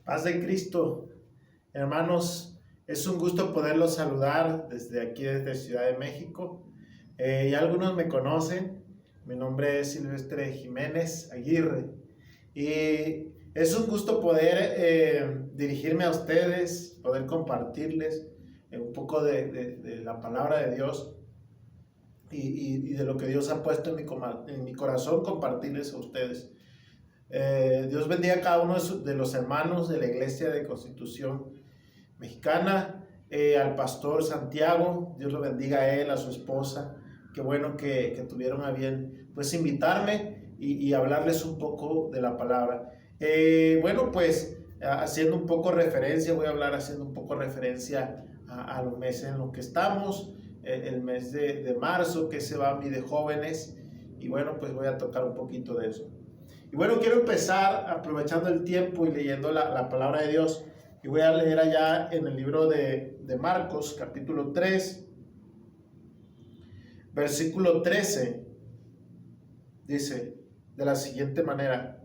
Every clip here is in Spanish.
Paz de Cristo, hermanos, es un gusto poderlos saludar desde aquí, desde Ciudad de México. Ya algunos me conocen, mi nombre es Silvestre Jiménez Aguirre y es un gusto poder dirigirme a ustedes, poder compartirles un poco de la palabra de Dios y de lo que Dios ha puesto en mi corazón, compartirles a ustedes. Dios bendiga a cada uno de los hermanos de la Iglesia de Constitución Mexicana, al pastor Santiago, Dios lo bendiga a él, a su esposa. Qué bueno que tuvieron a bien pues invitarme y hablarles un poco de la palabra. Haciendo un poco referencia, voy a hablar haciendo un poco referencia a los meses en los que estamos, el mes de marzo, que se va a mí de jóvenes, y bueno, pues voy a tocar un poquito de eso. Y bueno, quiero empezar aprovechando el tiempo y leyendo la palabra de Dios. Y voy a leer allá en el libro de Marcos, capítulo 3, versículo 13. Dice de la siguiente manera: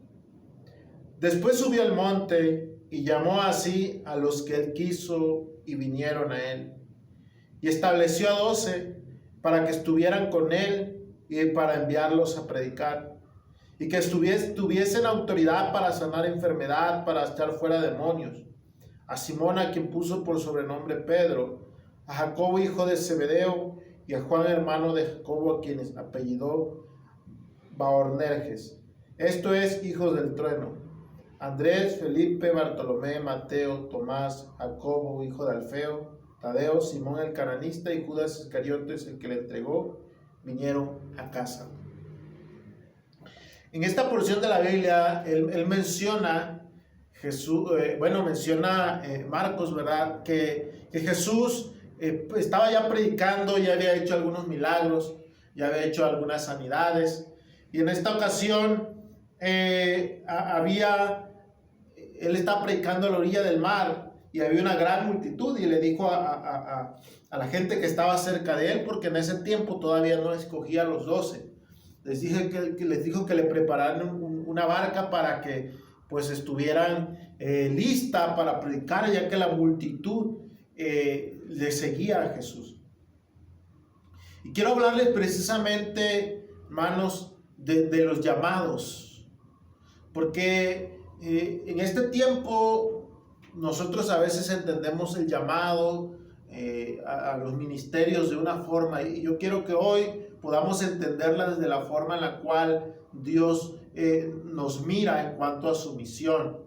Después subió al monte y llamó así a los que él quiso y vinieron a él. Y estableció a 12 para que estuvieran con él y para enviarlos a predicar. Y que tuviesen autoridad para sanar enfermedad, para echar fuera demonios. A Simón, a quien puso por sobrenombre Pedro, a Jacobo, hijo de Zebedeo, y a Juan, hermano de Jacobo, a quien apellidó Boanerges, esto es, hijos del trueno, Andrés, Felipe, Bartolomé, Mateo, Tomás, Jacobo, hijo de Alfeo, Tadeo, Simón el cananista y Judas Iscariotes, el que le entregó, vinieron a casa. En esta porción de la Biblia, él menciona Marcos, ¿verdad? Que Jesús estaba ya predicando, ya había hecho algunos milagros, ya había hecho algunas sanidades, y en esta ocasión él estaba predicando a la orilla del mar, y había una gran multitud, y le dijo a la gente que estaba cerca de él, porque en ese tiempo todavía no escogía a los 12, les dijo que le prepararan una barca para que pues estuvieran lista para predicar, ya que la multitud le seguía a Jesús. Y quiero hablarles precisamente, hermanos, de los llamados, porque en este tiempo nosotros a veces entendemos el llamado a los ministerios de una forma, y yo quiero que hoy podamos entenderla desde la forma en la cual Dios nos mira en cuanto a su misión,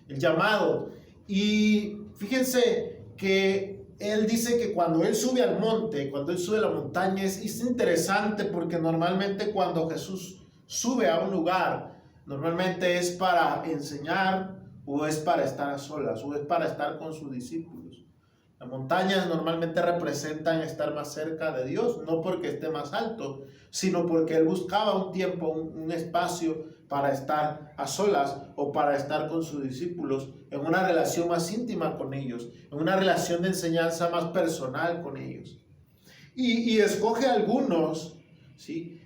el llamado. Y fíjense que él dice que cuando él sube al monte, cuando él sube a la montaña, es interesante, porque normalmente cuando Jesús sube a un lugar, normalmente es para enseñar, o es para estar a solas, o es para estar con sus discípulos. Las montañas normalmente representan estar más cerca de Dios, no porque esté más alto, sino porque él buscaba un tiempo, un espacio para estar a solas o para estar con sus discípulos en una relación más íntima con ellos, en una relación de enseñanza más personal con ellos. Y escoge algunos, ¿sí?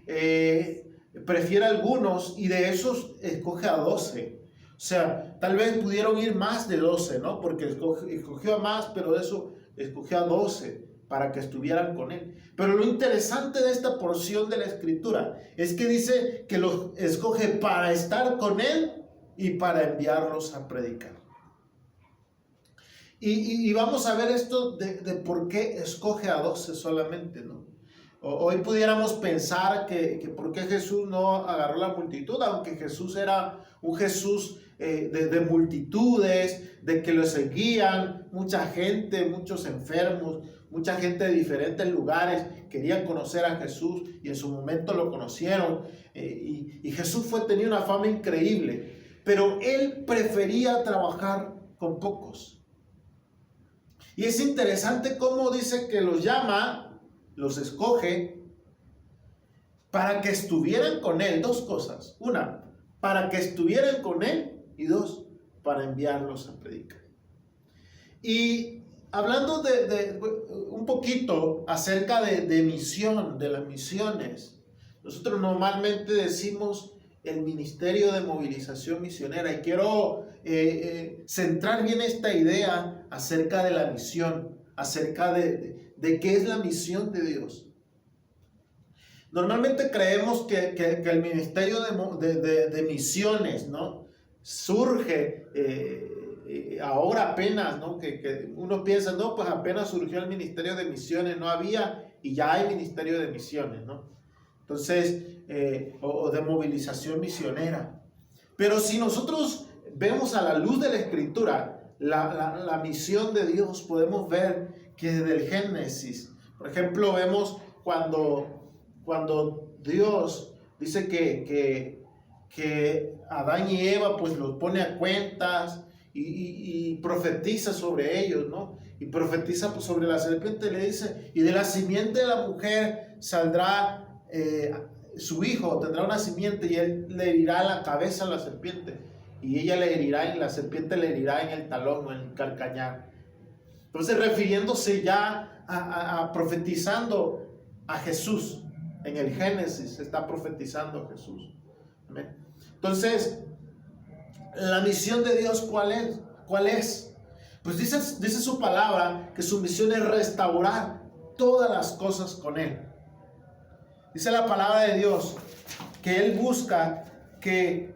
Prefiere algunos, y de esos escoge a 12. O sea, tal vez pudieron ir más de 12, ¿no? Porque escogió a más, pero de eso escogió a 12 para que estuvieran con él. Pero lo interesante de esta porción de la escritura es que dice que los escoge para estar con él y para enviarlos a predicar. Y vamos a ver esto de por qué escoge a 12 solamente, ¿no? Hoy pudiéramos pensar que por qué Jesús no agarró la multitud, aunque Jesús era un Jesús de multitudes, de que lo seguían mucha gente, muchos enfermos, mucha gente de diferentes lugares querían conocer a Jesús, y en su momento lo conocieron, y Jesús tenía una fama increíble, pero él prefería trabajar con pocos. Y es interesante cómo dice que los llama, los escoge para que estuvieran con él. Dos cosas: una, para que estuvieran con él, y dos, para enviarlos a predicar. Y hablando de un poquito acerca de misión, de las misiones, nosotros normalmente decimos el ministerio de movilización misionera. Y quiero centrar bien esta idea acerca de la misión, acerca de qué es la misión de Dios. Normalmente creemos que el ministerio de misiones, ¿no?, surge ahora apenas, ¿no? Que uno piensa, no, pues apenas surgió el ministerio de misiones, no había, y ya hay ministerio de misiones, ¿no? Entonces, o de movilización misionera. Pero si nosotros vemos a la luz de la Escritura la misión de Dios, podemos ver que desde el Génesis, por ejemplo, vemos cuando Dios dice que Adán y Eva pues los pone a cuentas y profetiza sobre ellos, ¿no? Y profetiza pues sobre la serpiente, le dice, y de la simiente de la mujer saldrá su hijo, tendrá una simiente y él le herirá la cabeza a la serpiente y ella le herirá, y la serpiente le herirá en el talón o en el calcañar. Entonces, refiriéndose ya profetizando a Jesús. En el Génesis está profetizando a Jesús. Amén. Entonces, la misión de Dios, ¿cuál es? ¿Cuál es? Pues dice su palabra que su misión es restaurar todas las cosas con Él. Dice la palabra de Dios que Él busca que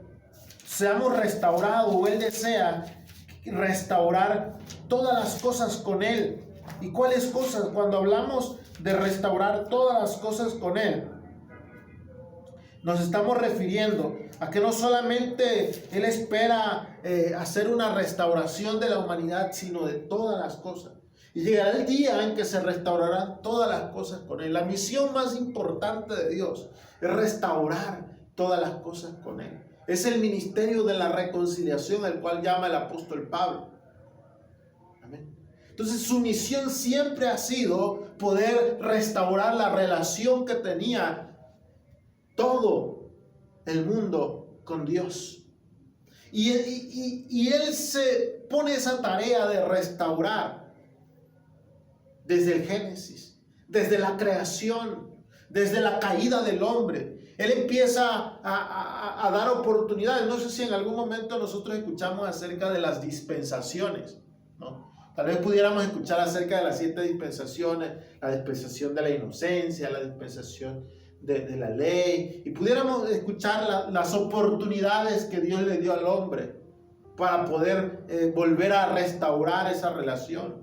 seamos restaurados, o Él desea restaurar todas las cosas con Él. ¿Y cuáles cosas? Cuando hablamos de restaurar todas las cosas con Él, nos estamos refiriendo a que no solamente Él espera hacer una restauración de la humanidad, sino de todas las cosas. Y llegará el día en que se restaurarán todas las cosas con Él. La misión más importante de Dios es restaurar todas las cosas con Él. Es el ministerio de la reconciliación, al cual llama el apóstol Pablo. Amén. Entonces, su misión siempre ha sido poder restaurar la relación que tenía todo el mundo con Dios. Y Él se pone esa tarea de restaurar desde el Génesis, desde la creación, desde la caída del hombre. Él empieza a dar oportunidades. No sé si en algún momento nosotros escuchamos acerca de las dispensaciones, ¿no? Tal vez pudiéramos escuchar acerca de las 7 dispensaciones, la dispensación de la inocencia, la dispensación de la ley, y pudiéramos escuchar las oportunidades que Dios le dio al hombre para poder volver a restaurar esa relación.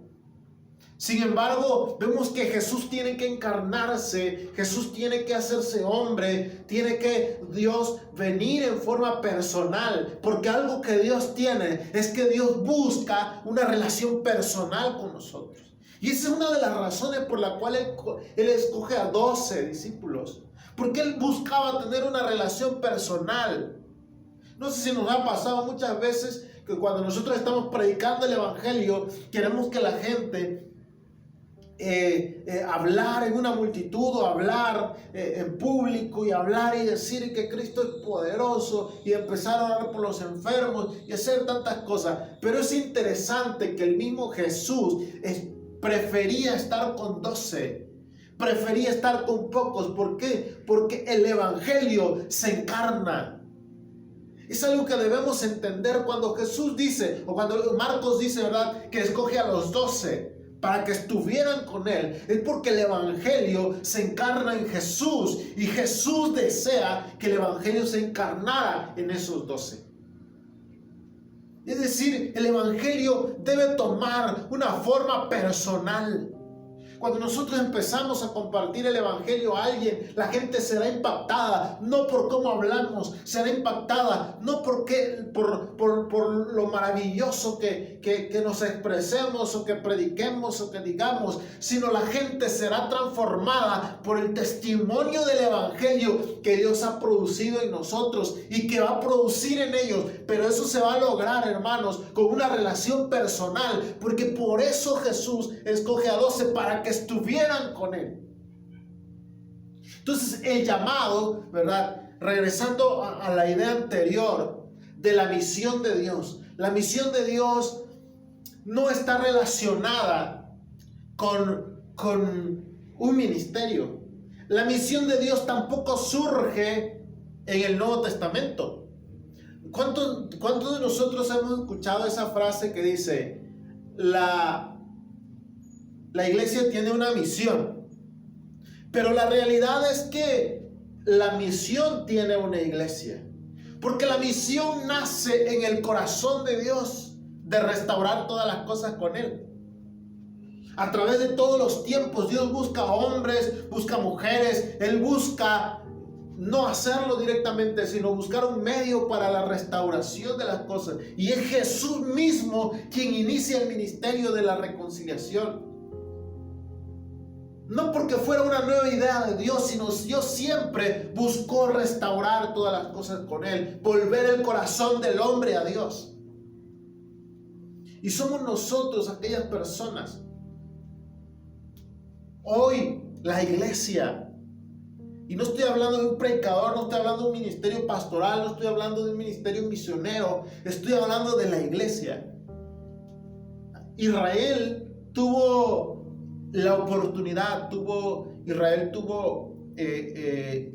Sin embargo, vemos que Jesús tiene que encarnarse, Jesús tiene que hacerse hombre, tiene que Dios venir en forma personal, porque algo que Dios tiene es que Dios busca una relación personal con nosotros. Y esa es una de las razones por la cual Él escoge a 12 discípulos, porque Él buscaba tener una relación personal. No sé si nos ha pasado muchas veces que cuando nosotros estamos predicando el Evangelio, queremos que la gente hablar en una multitud, o hablar en público, y hablar y decir que Cristo es poderoso, y empezar a orar por los enfermos y hacer tantas cosas. Pero es interesante que el mismo Jesús prefería estar con 12, prefería estar con pocos. ¿Por qué? Porque el Evangelio se encarna. Es algo que debemos entender cuando Jesús dice, o cuando Marcos dice, ¿verdad?, que escoge a los 12 para que estuvieran con Él. Es porque el Evangelio se encarna en Jesús, y Jesús desea que el Evangelio se encarnara en esos 12. Es decir, el Evangelio debe tomar una forma personal. Cuando nosotros empezamos a compartir el Evangelio a alguien, la gente será impactada, no por cómo hablamos, será impactada no porque, por lo maravilloso que nos expresemos, o que prediquemos, o que digamos, sino la gente será transformada por el testimonio del Evangelio que Dios ha producido en nosotros y que va a producir en ellos. Pero eso se va a lograr, hermanos, con una relación personal, porque por eso Jesús escoge a 12 para que estuvieran con Él. Entonces, el llamado, ¿verdad?, regresando a la idea anterior de la misión de Dios, la misión de Dios no está relacionada con un ministerio. La misión de Dios tampoco surge en el Nuevo Testamento. ¿Cuántos de nosotros hemos escuchado esa frase que dice, la iglesia tiene una misión? Pero la realidad es que la misión tiene una iglesia. Porque la misión nace en el corazón de Dios de restaurar todas las cosas con Él. A través de todos los tiempos, Dios busca hombres, busca mujeres. Él busca no hacerlo directamente, sino buscar un medio para la restauración de las cosas. Y es Jesús mismo quien inicia el ministerio de la reconciliación. No porque fuera una nueva idea de Dios, sino Dios siempre buscó restaurar todas las cosas con Él, volver el corazón del hombre a Dios. Y somos nosotros aquellas personas. Hoy la iglesia, y no estoy hablando de un predicador, no estoy hablando de un ministerio pastoral, no estoy hablando de un ministerio misionero, estoy hablando de la iglesia. Israel tuvo la oportunidad, Israel tuvo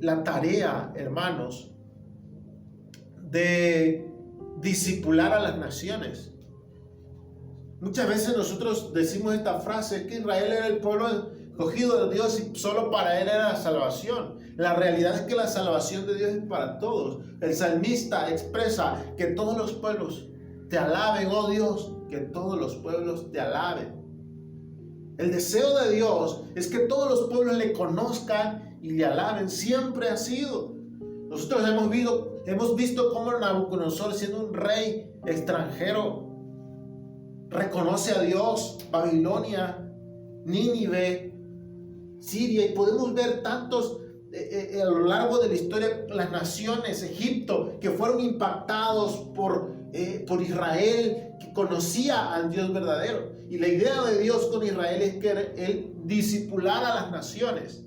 la tarea, hermanos, de discipular a las naciones. Muchas veces nosotros decimos esta frase, que Israel era el pueblo escogido de Dios y solo para él era la salvación. La realidad es que la salvación de Dios es para todos. El salmista expresa que todos los pueblos te alaben, oh Dios, que todos los pueblos te alaben. El deseo de Dios es que todos los pueblos le conozcan y le alaben. Siempre ha sido. Nosotros hemos visto cómo Nabucodonosor, siendo un rey extranjero, reconoce a Dios. Babilonia, Nínive, Siria, y podemos ver tantos a lo largo de la historia, las naciones, Egipto, que fueron impactados por Israel, que conocía al Dios verdadero. Y la idea de Dios con Israel es que Él discipulara a las naciones.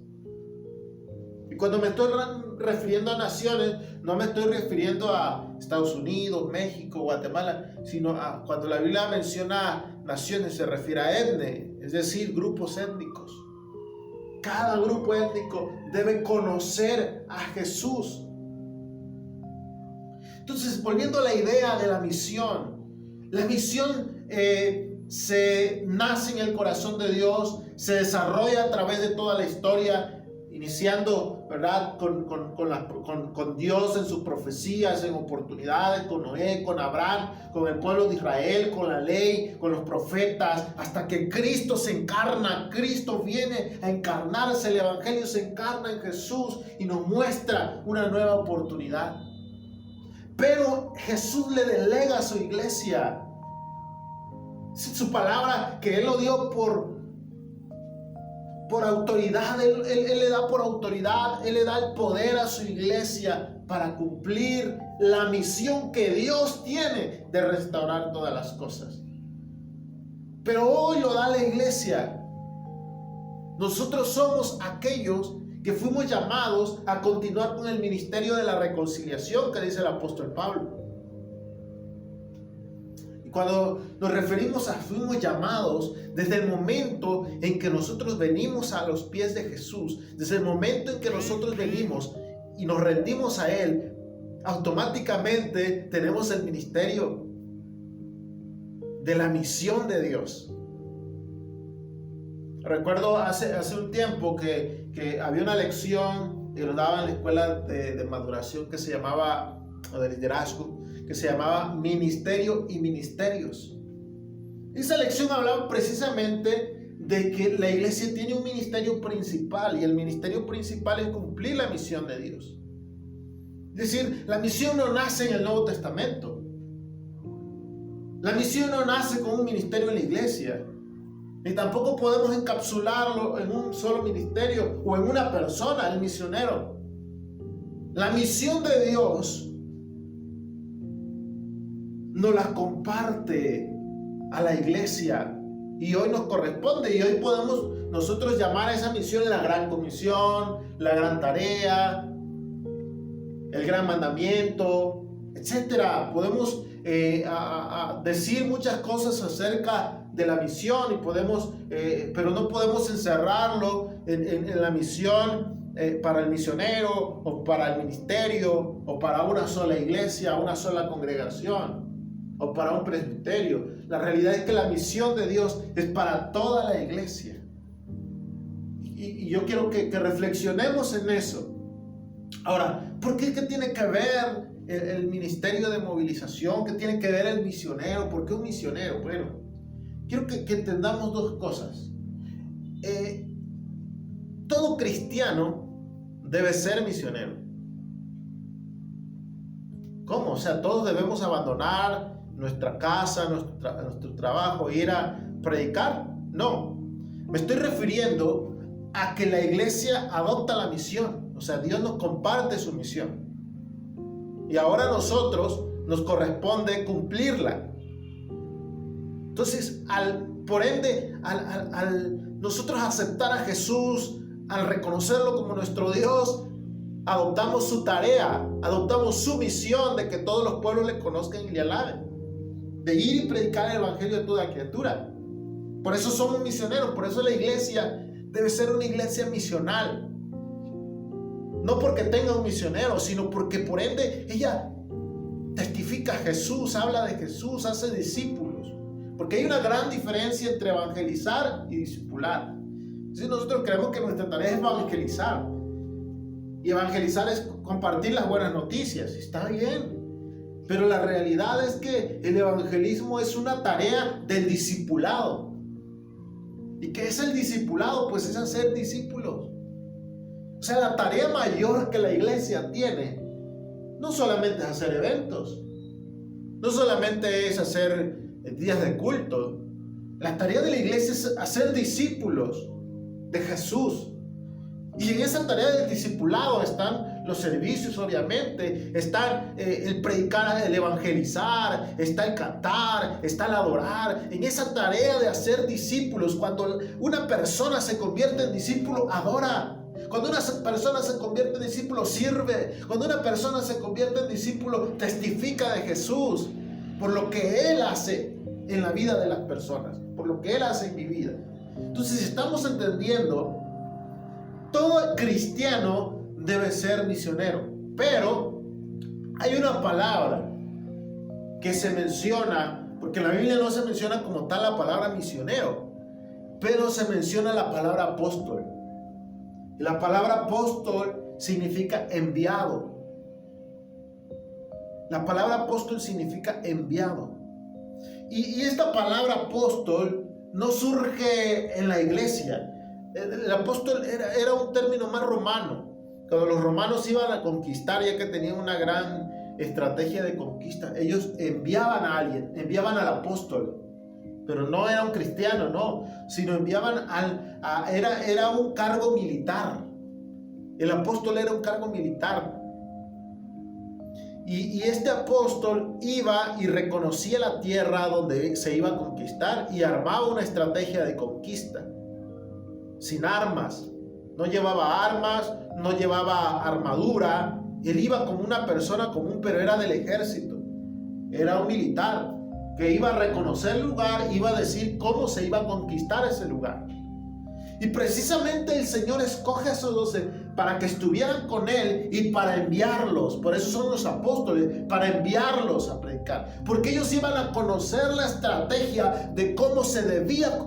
Y cuando me estoy refiriendo a naciones, no me estoy refiriendo a Estados Unidos, México, Guatemala, sino a cuando la Biblia menciona naciones, se refiere a etnia, es decir, grupos étnicos. Cada grupo étnico debe conocer a Jesús. Entonces, volviendo a la idea de la misión se nace en el corazón de Dios, se desarrolla a través de toda la historia, iniciando, ¿verdad?, con Dios en sus profecías, en oportunidades, con Noé, con Abraham, con el pueblo de Israel, con la ley, con los profetas, hasta que Cristo se encarna. Cristo viene a encarnarse, el Evangelio se encarna en Jesús y nos muestra una nueva oportunidad. Pero Jesús le delega a su iglesia su palabra, que Él lo dio por autoridad. Él le da por autoridad, Él le da el poder a su iglesia para cumplir la misión que Dios tiene de restaurar todas las cosas. Pero hoy lo da la iglesia. Nosotros somos aquellos que fuimos llamados a continuar con el ministerio de la reconciliación que dice el apóstol Pablo. Y cuando nos referimos a fuimos llamados, desde el momento en que nosotros venimos a los pies de Jesús, desde el momento en que nosotros venimos y nos rendimos a Él, automáticamente tenemos el ministerio de la misión de Dios. Recuerdo hace un tiempo que había una lección que nos daban en la escuela de maduración que se llamaba, o de liderazgo, que se llamaba Ministerio y Ministerios. Esa lección hablaba precisamente de que la iglesia tiene un ministerio principal, y el ministerio principal es cumplir la misión de Dios. Es decir, la misión no nace en el Nuevo Testamento. La misión no nace con un ministerio en la iglesia. Ni tampoco podemos encapsularlo en un solo ministerio o en una persona, el misionero. La misión de Dios nos la comparte a la iglesia y hoy nos corresponde, y hoy podemos nosotros llamar a esa misión la gran comisión, la gran tarea, el gran mandamiento, etcétera. Podemos decir muchas cosas acerca de la misión y podemos, pero no podemos encerrarlo en la misión para el misionero o para el ministerio o para una sola iglesia, una sola congregación o para un presbiterio. La realidad es que la misión de Dios es para toda la iglesia. Y yo quiero que reflexionemos en eso. Ahora, ¿por qué? ¿Qué tiene que ver el ministerio de movilización? ¿Qué tiene que ver el misionero? ¿Por qué un misionero? Bueno, quiero que entendamos dos cosas. Todo cristiano debe ser misionero. ¿Cómo? O sea, todos debemos abandonar nuestra casa, nuestro trabajo, ir a predicar. No, me estoy refiriendo a que la iglesia adopta la misión. O sea, Dios nos comparte su misión. Y ahora a nosotros nos corresponde cumplirla. Entonces, por ende, al nosotros aceptar a Jesús, al reconocerlo como nuestro Dios, adoptamos su tarea, adoptamos su misión de que todos los pueblos le conozcan y le alaben, de ir y predicar el evangelio a toda criatura. Por eso somos misioneros, por eso la iglesia debe ser una iglesia misional. No porque tenga un misionero, sino porque por ende ella testifica a Jesús, habla de Jesús, hace discípulos. Porque hay una gran diferencia entre evangelizar y discipular. Si nosotros creemos que nuestra tarea es evangelizar, y evangelizar es compartir las buenas noticias, está bien, pero la realidad es que el evangelismo es una tarea del discipulado. ¿Y qué es el discipulado? Pues es hacer discípulos. O sea, la tarea mayor que la iglesia tiene no solamente es hacer eventos, no solamente es hacer días de culto. La tarea de la iglesia es hacer discípulos de Jesús. Y en esa tarea del discipulado están los servicios, obviamente, están el predicar, el evangelizar, está el cantar, está el adorar. En esa tarea de hacer discípulos, cuando una persona se convierte en discípulo, adora. Cuando una persona se convierte en discípulo, sirve. Cuando una persona se convierte en discípulo, testifica de Jesús por lo que Él hace en la vida de las personas, por lo que Él hace en mi vida. Entonces, si estamos entendiendo, todo cristiano debe ser misionero, pero hay una palabra que se menciona, porque en la Biblia no se menciona como tal la palabra misionero, pero se menciona la palabra apóstol. Y la palabra apóstol significa enviado. La palabra apóstol significa enviado. Y esta palabra apóstol no surge en la iglesia. El apóstol era un término más romano. Cuando los romanos iban a conquistar, ya que tenían una gran estrategia de conquista, ellos enviaban a alguien, enviaban al apóstol. Pero no era un cristiano, no, sino enviaban era un cargo militar. El apóstol era un cargo militar. Y este apóstol iba y reconocía la tierra donde se iba a conquistar y armaba una estrategia de conquista. Sin armas, no llevaba armas, no llevaba armadura. Él iba como una persona común, pero era del ejército. Era un militar que iba a reconocer el lugar, iba a decir cómo se iba a conquistar ese lugar. Y precisamente el Señor escoge a esos 12 para que estuvieran con Él y para enviarlos. Por eso son los apóstoles, para enviarlos a predicar. Porque ellos iban a conocer la estrategia de cómo se debía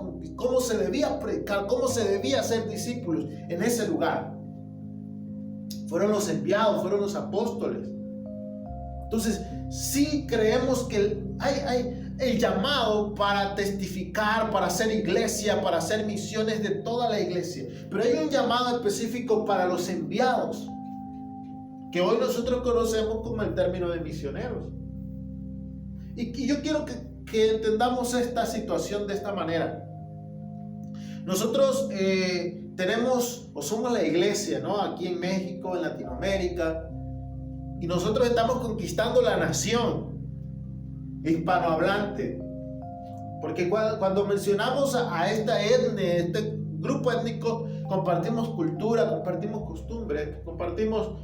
predicar, cómo se debía hacer discípulos en ese lugar. Fueron los enviados, fueron los apóstoles. Entonces, sí creemos que hay el llamado para testificar, para hacer iglesia, para hacer misiones de toda la iglesia. Pero hay un llamado específico para los enviados, que hoy nosotros conocemos como el término de misioneros. Y yo quiero que entendamos esta situación de esta manera. Nosotros tenemos, o somos la iglesia, ¿no? Aquí en México, en Latinoamérica, y nosotros estamos conquistando la nación hispanohablante. Porque cuando mencionamos a esta etnia, este grupo étnico, compartimos cultura, compartimos costumbres, compartimos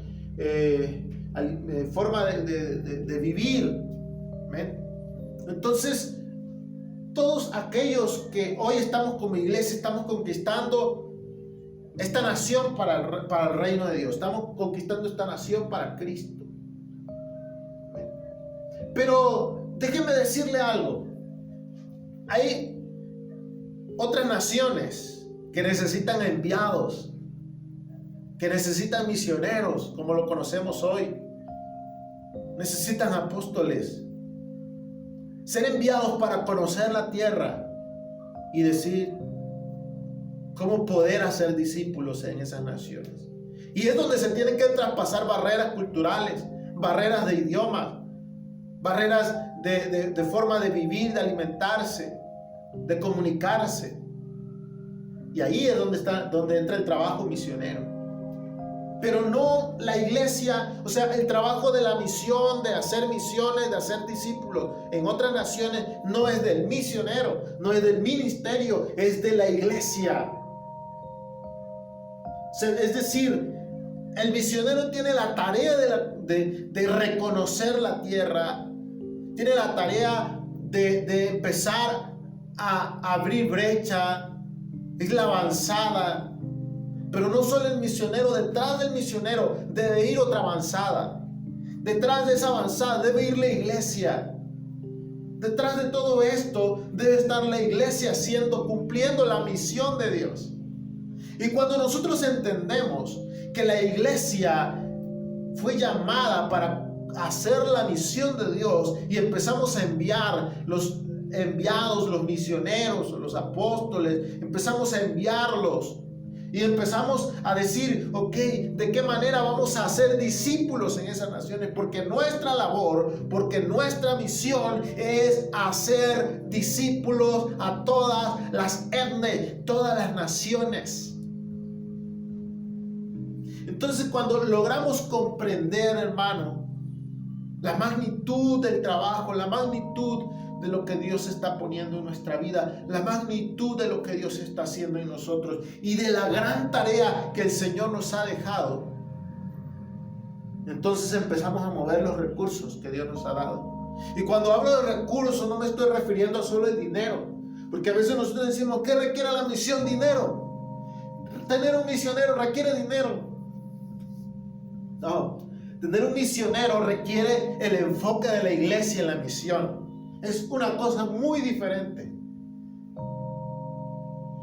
forma de vivir. ¿Ven? Entonces, todos aquellos que hoy estamos como iglesia, estamos conquistando esta nación para el reino de Dios. Estamos conquistando esta nación para Cristo. Pero déjenme decirle algo. Hay otras naciones que necesitan enviados, que necesitan misioneros, como lo conocemos hoy. Necesitan apóstoles. Ser enviados para conocer la tierra y decir cómo poder hacer discípulos en esas naciones. Y es donde se tienen que traspasar barreras culturales, barreras de idiomas, barreras de forma de vivir, de alimentarse, de comunicarse. Y ahí es donde entra el trabajo misionero. Pero no la iglesia, o sea, el trabajo de la misión, de hacer misiones, de hacer discípulos en otras naciones, no es del misionero, no es del ministerio, es de la iglesia. Es decir, el misionero tiene la tarea de reconocer la tierra, tiene la tarea de empezar a abrir brecha, es la avanzada. Pero no solo el misionero, detrás del misionero debe ir otra avanzada. Detrás de esa avanzada debe ir la iglesia. Detrás de todo esto debe estar la iglesia cumpliendo la misión de Dios. Y cuando nosotros entendemos que la iglesia fue llamada para hacer la misión de Dios y empezamos a enviar los enviados, los misioneros, los apóstoles, empezamos a enviarlos. Y empezamos a decir, ok, ¿de qué manera vamos a hacer discípulos en esas naciones? Porque nuestra labor, porque nuestra misión es hacer discípulos a todas las etnias, todas las naciones. Entonces, cuando logramos comprender, hermano, la magnitud del trabajo, la magnitud de lo que Dios está poniendo en nuestra vida, la magnitud de lo que Dios está haciendo en nosotros y de la gran tarea que el Señor nos ha dejado, entonces empezamos a mover los recursos que Dios nos ha dado. Y cuando hablo de recursos no me estoy refiriendo a solo el dinero, porque a veces nosotros decimos, ¿qué requiere la misión? Dinero. Tener un misionero requiere dinero. No, tener un misionero requiere el enfoque de la iglesia en la misión. Es una cosa muy diferente.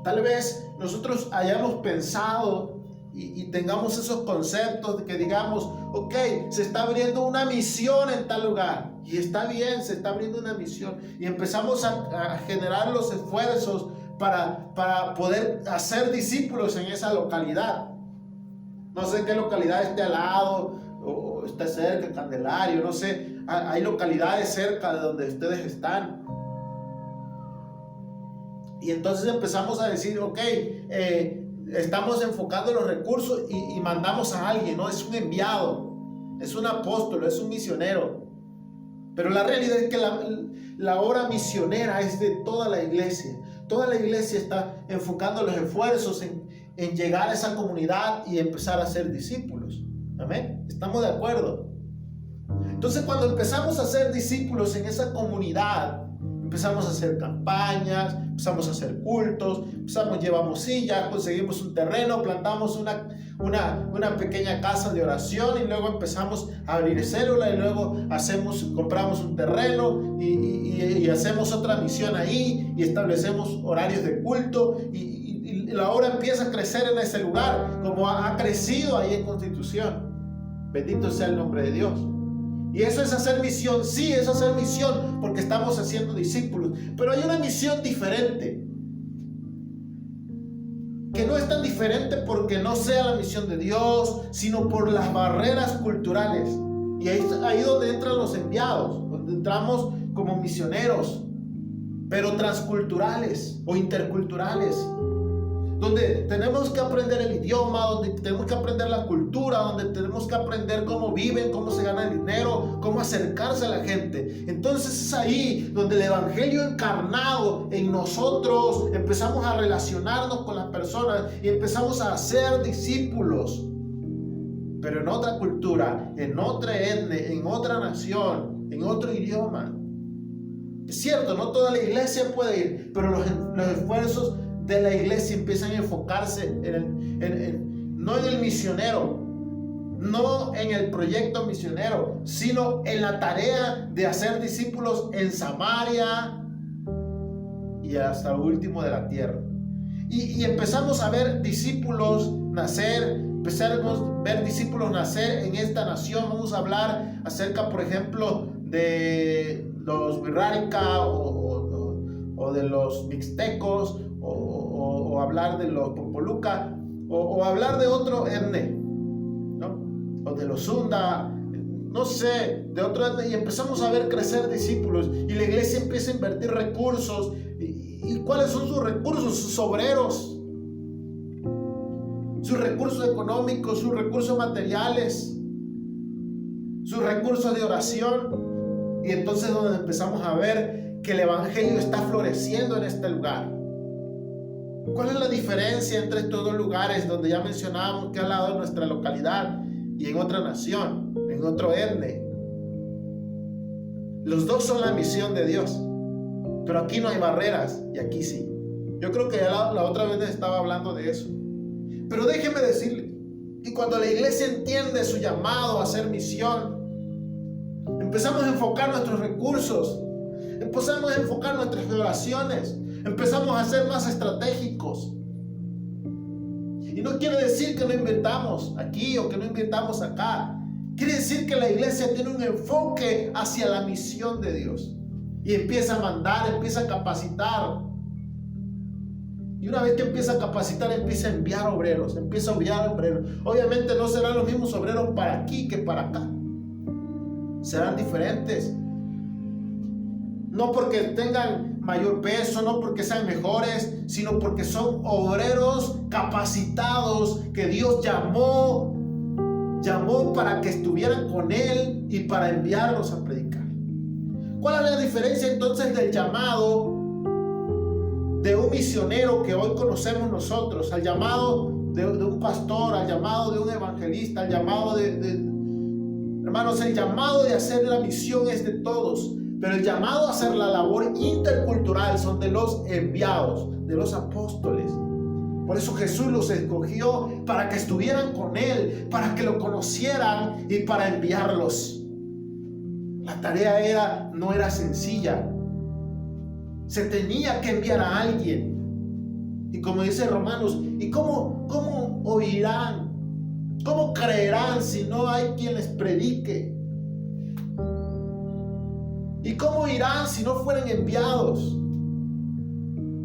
Tal vez nosotros hayamos pensado y tengamos esos conceptos de que digamos, ok, se está abriendo una misión en tal lugar. Y está bien, se está abriendo una misión. Y empezamos a generar los esfuerzos para poder hacer discípulos en esa localidad. No sé qué localidad esté al lado o está cerca, Candelario, no sé. Hay localidades cerca de donde ustedes están. Y entonces empezamos a decir, ok, estamos enfocando los recursos y mandamos a alguien, ¿no? Es un enviado, es un apóstol, es un misionero. Pero la realidad es que la obra misionera es de toda la iglesia. Toda la iglesia está enfocando los esfuerzos en llegar a esa comunidad y empezar a ser discípulos. ¿Amén? ¿Estamos de acuerdo? Entonces, cuando empezamos a ser discípulos en esa comunidad, empezamos a hacer campañas, empezamos a hacer cultos, llevamos sillas, conseguimos un terreno, plantamos una pequeña casa de oración y luego empezamos a abrir célula y luego compramos un terreno y hacemos otra misión ahí y establecemos horarios de culto y la obra empieza a crecer en ese lugar como ha crecido ahí en Constitución. Bendito sea el nombre de Dios. Y eso es hacer misión, sí, es hacer misión porque estamos haciendo discípulos. Pero hay una misión diferente, que no es tan diferente porque no sea la misión de Dios, sino por las barreras culturales. Y ahí donde entran los enviados, donde entramos como misioneros, pero transculturales o interculturales. Donde tenemos que aprender el idioma, donde tenemos que aprender la cultura, donde tenemos que aprender cómo viven, cómo se gana el dinero, cómo acercarse a la gente. Entonces es ahí donde el evangelio encarnado en nosotros empezamos a relacionarnos con las personas y empezamos a hacer discípulos. Pero en otra cultura, en otra etnia, en otra nación, en otro idioma. Es cierto, no toda la iglesia puede ir, pero los esfuerzos de la iglesia empiezan a enfocarse no en el misionero, no en el proyecto misionero, sino en la tarea de hacer discípulos en Samaria y hasta lo último de la tierra. Y empezamos a ver discípulos nacer, empezamos a ver discípulos nacer en esta nación. Vamos a hablar acerca, por ejemplo, de los Wixárika o de los mixtecos, o hablar de los popoluca, o hablar de otro etnia, ¿no? O de los Sunda, no sé, de otro etnia, y empezamos a ver crecer discípulos, y la iglesia empieza a invertir recursos. ¿Y cuáles son sus recursos? Sus obreros, sus recursos económicos, sus recursos materiales, sus recursos de oración. Y entonces es donde empezamos a ver que el evangelio está floreciendo en este lugar. ¿Cuál es la diferencia entre estos dos lugares donde ya mencionábamos que al lado de nuestra localidad y en otra nación, en otro etnia? Los dos son la misión de Dios, pero aquí no hay barreras y aquí sí. Yo creo que ya la otra vez estaba hablando de eso. Pero déjeme decirle que cuando la iglesia entiende su llamado a hacer misión, empezamos a enfocar nuestros recursos, empezamos a enfocar nuestras oraciones, empezamos a ser más estratégicos. Y no quiere decir que no invirtamos aquí o que no invirtamos acá. Quiere decir que la iglesia tiene un enfoque hacia la misión de Dios. Y empieza a mandar, empieza a capacitar. Y una vez que empieza a capacitar, empieza a enviar obreros, Obviamente no serán los mismos obreros para aquí que para acá. Serán diferentes. No porque tengan mayor peso, no porque sean mejores, sino porque son obreros capacitados que Dios llamó para que estuvieran con Él y para enviarlos a predicar. ¿Cuál es la diferencia entonces del llamado de un misionero que hoy conocemos nosotros, al llamado de un pastor, al llamado de un evangelista, al llamado hermanos, el llamado de hacer la misión es de todos, pero el llamado a hacer la labor intercultural son de los enviados, de los apóstoles. Por eso Jesús los escogió para que estuvieran con Él, para que lo conocieran y para enviarlos. La tarea no era sencilla. Se tenía que enviar a alguien. Y como dice Romanos, ¿y cómo oirán? ¿Cómo creerán si no hay quien les predique? ¿Y cómo irán si no fueren enviados?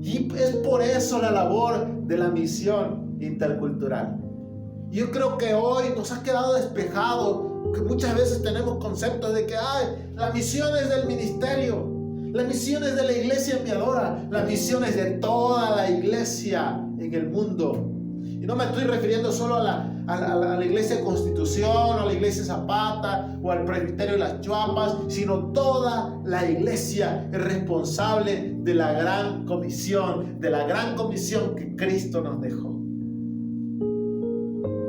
Y es por eso la labor de la misión intercultural. Yo creo que hoy nos ha quedado despejado que muchas veces tenemos conceptos de que la misión es del ministerio, la misión es de la iglesia enviadora, la misión es de toda la iglesia en el mundo. Y no me estoy refiriendo solo a la iglesia de Constitución, o a la iglesia Zapata, o al presbiterio de las Chuapas, sino toda la iglesia es responsable de la gran comisión, que Cristo nos dejó.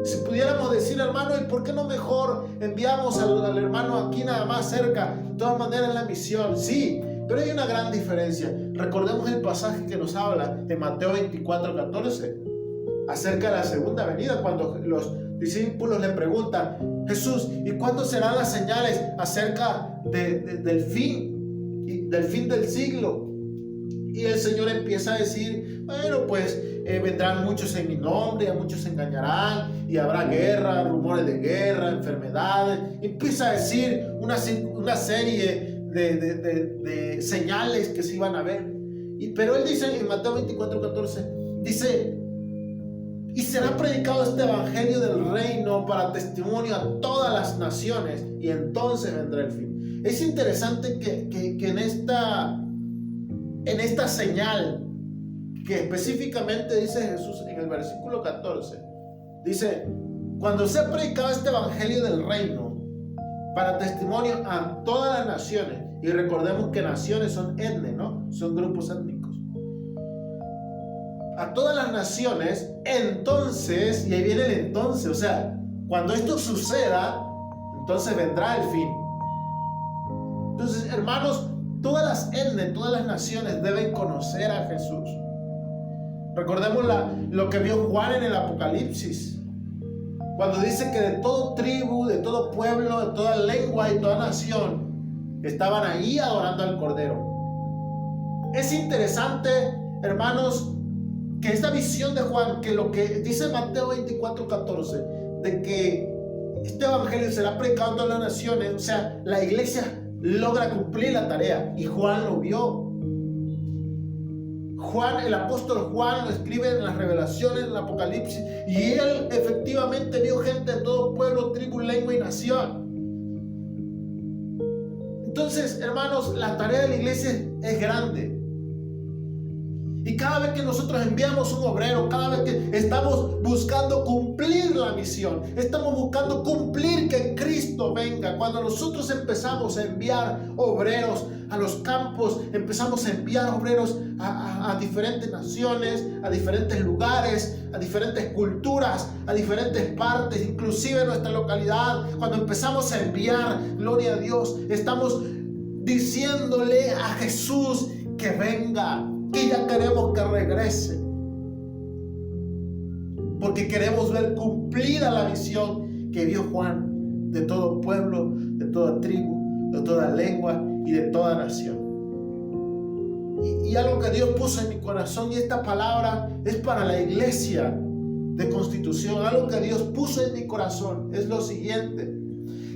Si pudiéramos decir, hermano, ¿y por qué no mejor enviamos al hermano aquí nada más cerca? De todas maneras, la misión, sí, pero hay una gran diferencia. Recordemos el pasaje que nos habla en Mateo 24:14. Acerca de la segunda venida, cuando los discípulos le preguntan, Jesús, ¿y cuándo serán las señales acerca del fin del siglo? Y el Señor empieza a decir, bueno, pues vendrán muchos en mi nombre, a muchos se engañarán, y habrá guerra, rumores de guerra, enfermedades. Empieza a decir una serie de señales que se iban a ver. Pero él dice en Mateo 24:14, dice, y será predicado este evangelio del reino para testimonio a todas las naciones, y entonces vendrá el fin. Es interesante que en esta señal que específicamente dice Jesús en el versículo 14, dice, cuando sea predicado este evangelio del reino para testimonio a todas las naciones, y recordemos que naciones son etnias, ¿no? Son grupos étnicos. A todas las naciones, entonces, y ahí viene el entonces, o sea, cuando esto suceda, entonces vendrá el fin. Entonces, hermanos, todas las etnias, todas las naciones deben conocer a Jesús. Recordemos lo que vio Juan en el Apocalipsis, cuando dice que de todo tribu, de todo pueblo, de toda lengua y toda nación estaban ahí adorando al Cordero. Es interesante, hermanos, que esta visión de Juan, que lo que dice Mateo 24:14, de que este evangelio será predicado a todas las naciones, o sea, la iglesia logra cumplir la tarea, y Juan lo vio. Juan, el apóstol Juan, lo escribe en las revelaciones, en el Apocalipsis, y él efectivamente vio gente de todo pueblo, tribu, lengua y nación. Entonces, hermanos, la tarea de la iglesia es grande. Y cada vez que nosotros enviamos un obrero, cada vez que estamos buscando cumplir la misión, estamos buscando cumplir que Cristo venga. Cuando nosotros empezamos a enviar obreros a los campos, empezamos a enviar obreros a diferentes naciones, a diferentes lugares, a diferentes culturas, a diferentes partes, inclusive en nuestra localidad, cuando empezamos a enviar, gloria a Dios, estamos diciéndole a Jesús que venga, que ya queremos que regrese, porque queremos ver cumplida la visión que vio Juan de todo pueblo, de toda tribu, de toda lengua y de toda nación. Y algo que Dios puso en mi corazón, y esta palabra es para la iglesia de Constitución, algo que Dios puso en mi corazón es lo siguiente: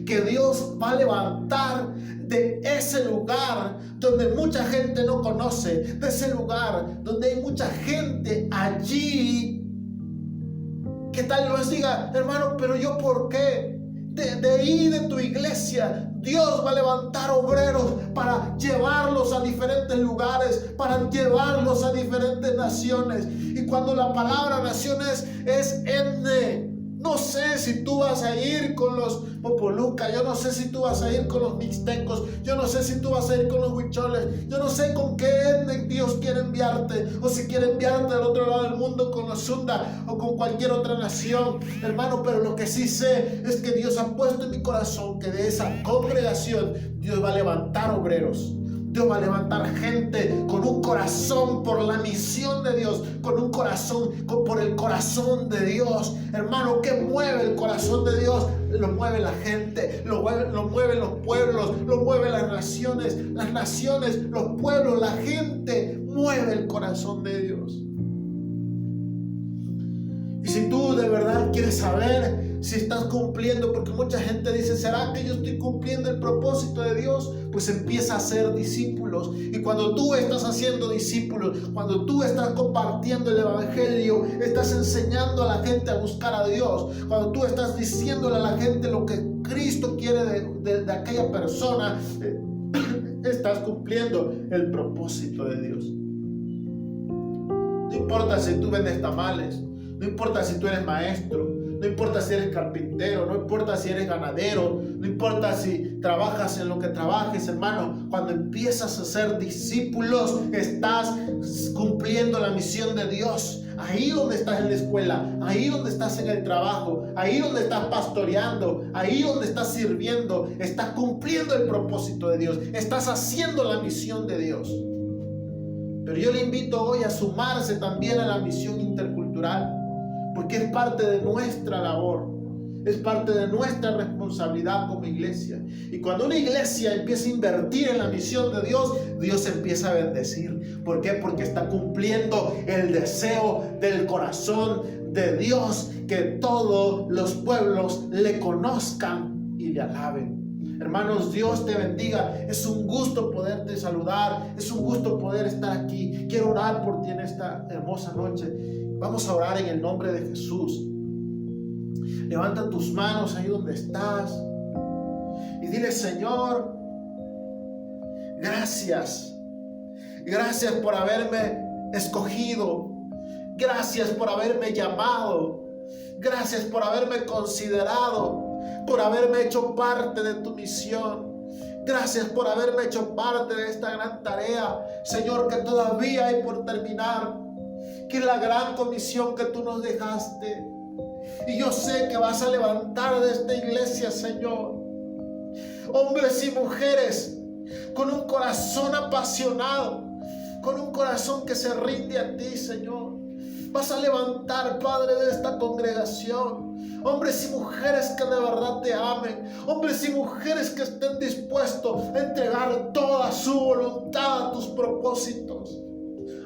que Dios va a levantar de ese lugar donde mucha gente no conoce, de ese lugar donde hay mucha gente allí, que tal vez diga, hermano, pero yo ¿por qué? De ahí, de tu iglesia, Dios va a levantar obreros para llevarlos a diferentes lugares, para llevarlos a diferentes naciones. Y cuando la palabra naciones es etne, no sé si tú vas a ir con los popolucas, yo no sé si tú vas a ir con los mixtecos, yo no sé si tú vas a ir con los huicholes, yo no sé con qué etnia Dios quiere enviarte, o si quiere enviarte al otro lado del mundo con los Sunda o con cualquier otra nación, hermano, pero lo que sí sé es que Dios ha puesto en mi corazón que de esa congregación Dios va a levantar obreros. Dios va a levantar gente con un corazón por la misión de Dios, con un corazón por el corazón de Dios. Hermano, ¿qué mueve el corazón de Dios? Lo mueve la gente, lo mueven los pueblos, lo mueven las naciones, los pueblos, la gente mueve el corazón de Dios. Y si tú de verdad quieres saber si estás cumpliendo, porque mucha gente dice, ¿será que yo estoy cumpliendo el propósito de Dios? Pues empieza a hacer discípulos. Y cuando tú estás haciendo discípulos, cuando tú estás compartiendo el evangelio, estás enseñando a la gente a buscar a Dios, cuando tú estás diciéndole a la gente lo que Cristo quiere de aquella persona, estás cumpliendo el propósito de Dios. No importa si tú vendes tamales, no importa si tú eres maestro, no importa si eres carpintero, no importa si eres ganadero, no importa si trabajas en lo que trabajes, hermano. Cuando empiezas a ser discípulos, estás cumpliendo la misión de Dios. Ahí donde estás en la escuela, ahí donde estás en el trabajo, ahí donde estás pastoreando, ahí donde estás sirviendo, estás cumpliendo el propósito de Dios, estás haciendo la misión de Dios. Pero yo le invito hoy a sumarse también a la misión intercultural, porque es parte de nuestra labor, es parte de nuestra responsabilidad como iglesia. Y cuando una iglesia empieza a invertir en la misión de Dios, Dios empieza a bendecir. ¿Por qué? Porque está cumpliendo el deseo del corazón de Dios, que todos los pueblos le conozcan y le alaben. Hermanos, Dios te bendiga. Es un gusto poderte saludar, es un gusto poder estar aquí. Quiero orar por ti en esta hermosa noche. Vamos a orar en el nombre de Jesús. Levanta tus manos ahí donde estás y dile, Señor, gracias. Gracias por haberme escogido. Gracias por haberme llamado. Gracias por haberme considerado, por haberme hecho parte de tu misión. Gracias por haberme hecho parte de esta gran tarea, Señor, que todavía hay por terminar, que es la gran comisión que tú nos dejaste. Y yo sé que vas a levantar de esta iglesia, Señor, hombres y mujeres con un corazón apasionado, con un corazón que se rinde a ti, Señor. Vas a levantar, Padre, de esta congregación hombres y mujeres que de verdad te amen, hombres y mujeres que estén dispuestos a entregar toda su voluntad a tus propósitos.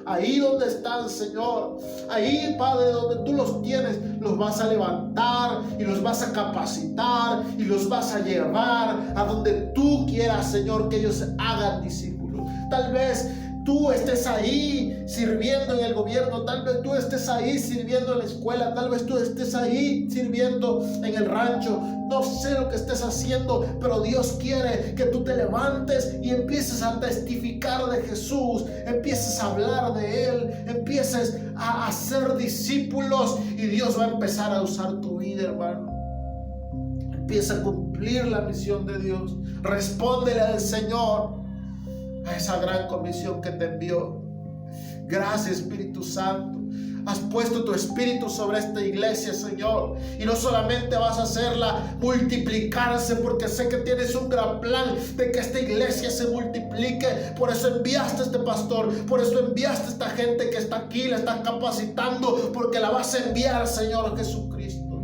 Ahí donde están, Señor, ahí, Padre, donde tú los tienes, los vas a levantar y los vas a capacitar y los vas a llevar a donde tú quieras, Señor, que ellos hagan discípulos. Tal vez tú estés ahí sirviendo en el gobierno, tal vez tú estés ahí sirviendo en la escuela, tal vez tú estés ahí sirviendo en el rancho. No sé lo que estés haciendo, pero Dios quiere que tú te levantes y empieces a testificar de Jesús, empieces a hablar de Él, empieces a hacer discípulos y Dios va a empezar a usar tu vida, hermano. Empieza a cumplir la misión de Dios. Respóndele al Señor a esa gran comisión que te envió. Gracias, Espíritu Santo. Has puesto tu Espíritu sobre esta iglesia, Señor, y no solamente vas a hacerla multiplicarse, porque sé que tienes un gran plan de que esta iglesia se multiplique. Por eso enviaste a este pastor, por eso enviaste a esta gente que está aquí, la estás capacitando, porque la vas a enviar, Señor Jesucristo.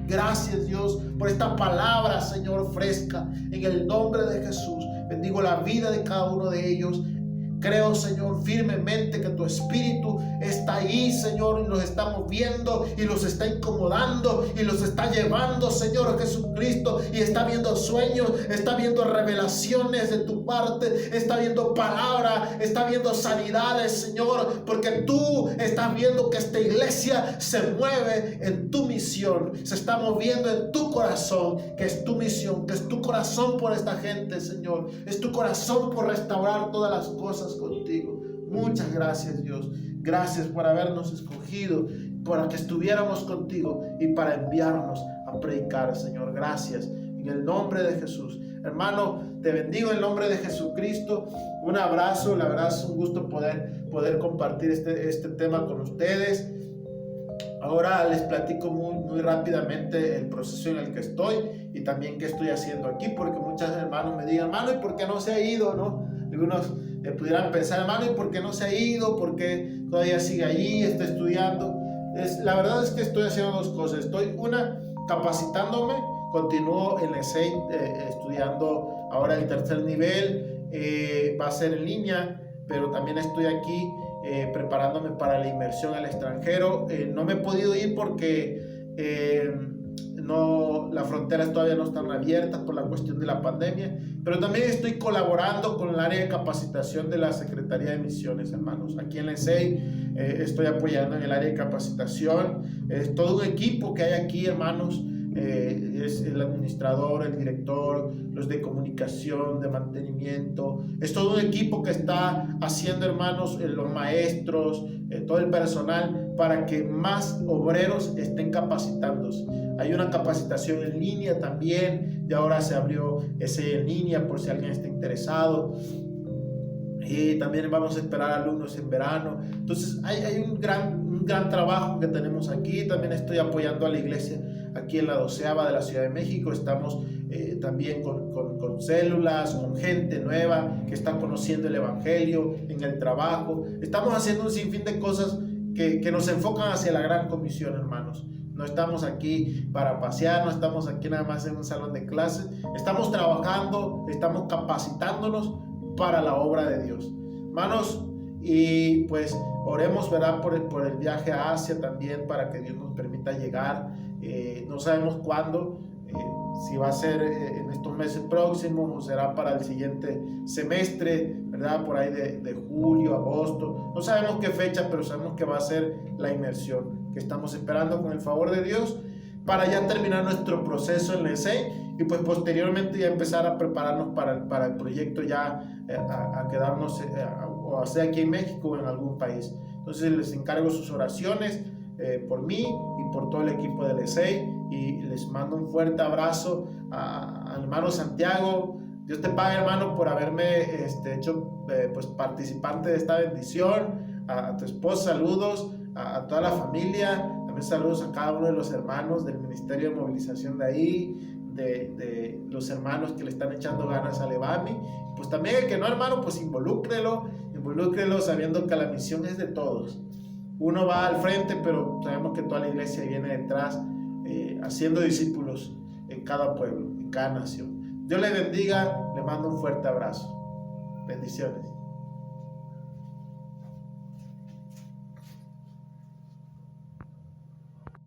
Gracias, Dios, por esta palabra, Señor, fresca. En el nombre de Jesús bendigo la vida de cada uno de ellos. Creo, Señor, firmemente que tu Espíritu está ahí, Señor, y los está moviendo y los está incomodando y los está llevando, Señor Jesucristo, y está viendo sueños, está viendo revelaciones de tu parte, está viendo palabra, está viendo sanidades, Señor, porque tú estás viendo que esta iglesia se mueve en tu misión, se está moviendo en tu corazón, que es tu misión, que es tu corazón por esta gente, Señor, es tu corazón por restaurar todas las cosas contigo. Muchas gracias, Dios. Gracias por habernos escogido, para que estuviéramos contigo y para enviarnos a predicar, Señor. Gracias en el nombre de Jesús. Hermano, te bendigo en el nombre de Jesucristo. Un abrazo. La verdad es un gusto poder compartir este tema con ustedes. Ahora les platico muy rápidamente el proceso en el que estoy y también qué estoy haciendo aquí, porque muchos hermanos me digan, hermano, ¿y por qué no se ha ido, no? Algunos pudieran pensar, hermano, ¿y por qué no se ha ido? ¿Por qué todavía sigue allí? ¿Está estudiando? La verdad es que estoy haciendo dos cosas. Estoy, capacitándome. Continúo en el ESEI estudiando ahora el tercer nivel. Va a ser en línea, pero también estoy aquí preparándome para la inmersión al extranjero. No me he podido ir porque las fronteras todavía no están abiertas por la cuestión de la pandemia, pero también estoy colaborando con el área de capacitación de la Secretaría de Misiones, hermanos. Aquí en la ESEI estoy apoyando en el área de capacitación. Es todo un equipo que hay aquí, hermanos. Es el administrador, el director, los de comunicación, de mantenimiento. Es todo un equipo que está haciendo, hermanos, los maestros, todo el personal, para que más obreros estén capacitándose. Hay una capacitación en línea también, y ahora se abrió ese en línea por si alguien está interesado. Y también vamos a esperar alumnos en verano. Entonces hay un gran trabajo que tenemos aquí. También estoy apoyando a la iglesia aquí en la 12ª de la Ciudad de México. Estamos también con células, con gente nueva que está conociendo el evangelio en el trabajo. Estamos haciendo un sinfín de cosas que nos enfocan hacia la gran comisión, hermanos. No estamos aquí para pasear, no estamos aquí nada más en un salón de clases. Estamos trabajando, estamos capacitándonos para la obra de Dios, hermanos. Y pues oremos, ¿verdad?, por el viaje a Asia también, para que Dios nos permita llegar. No sabemos cuándo, si va a ser en estos meses próximos o será para el siguiente semestre, ¿verdad?, por ahí de julio, agosto. No sabemos qué fecha, pero sabemos que va a ser la inmersión que estamos esperando con el favor de Dios, para ya terminar nuestro proceso en la ESEI y pues posteriormente ya empezar a prepararnos para el proyecto, ya a quedarnos o sea aquí en México o en algún país. Entonces les encargo sus oraciones por mí y por todo el equipo del ESEI, y les mando un fuerte abrazo al hermano Santiago. Dios te pague, hermano, por haberme hecho pues participante de esta bendición. A tu esposa, saludos, a toda la familia. También saludos a cada uno de los hermanos del Ministerio de Movilización de ahí, de los hermanos que le están echando ganas al EVAMI. Pues también el que no, hermano, pues involúcrelo sabiendo que la misión es de todos. Uno va al frente, pero sabemos que toda la iglesia viene detrás, haciendo discípulos en cada pueblo, en cada nación. Dios les bendiga, les mando un fuerte abrazo. Bendiciones.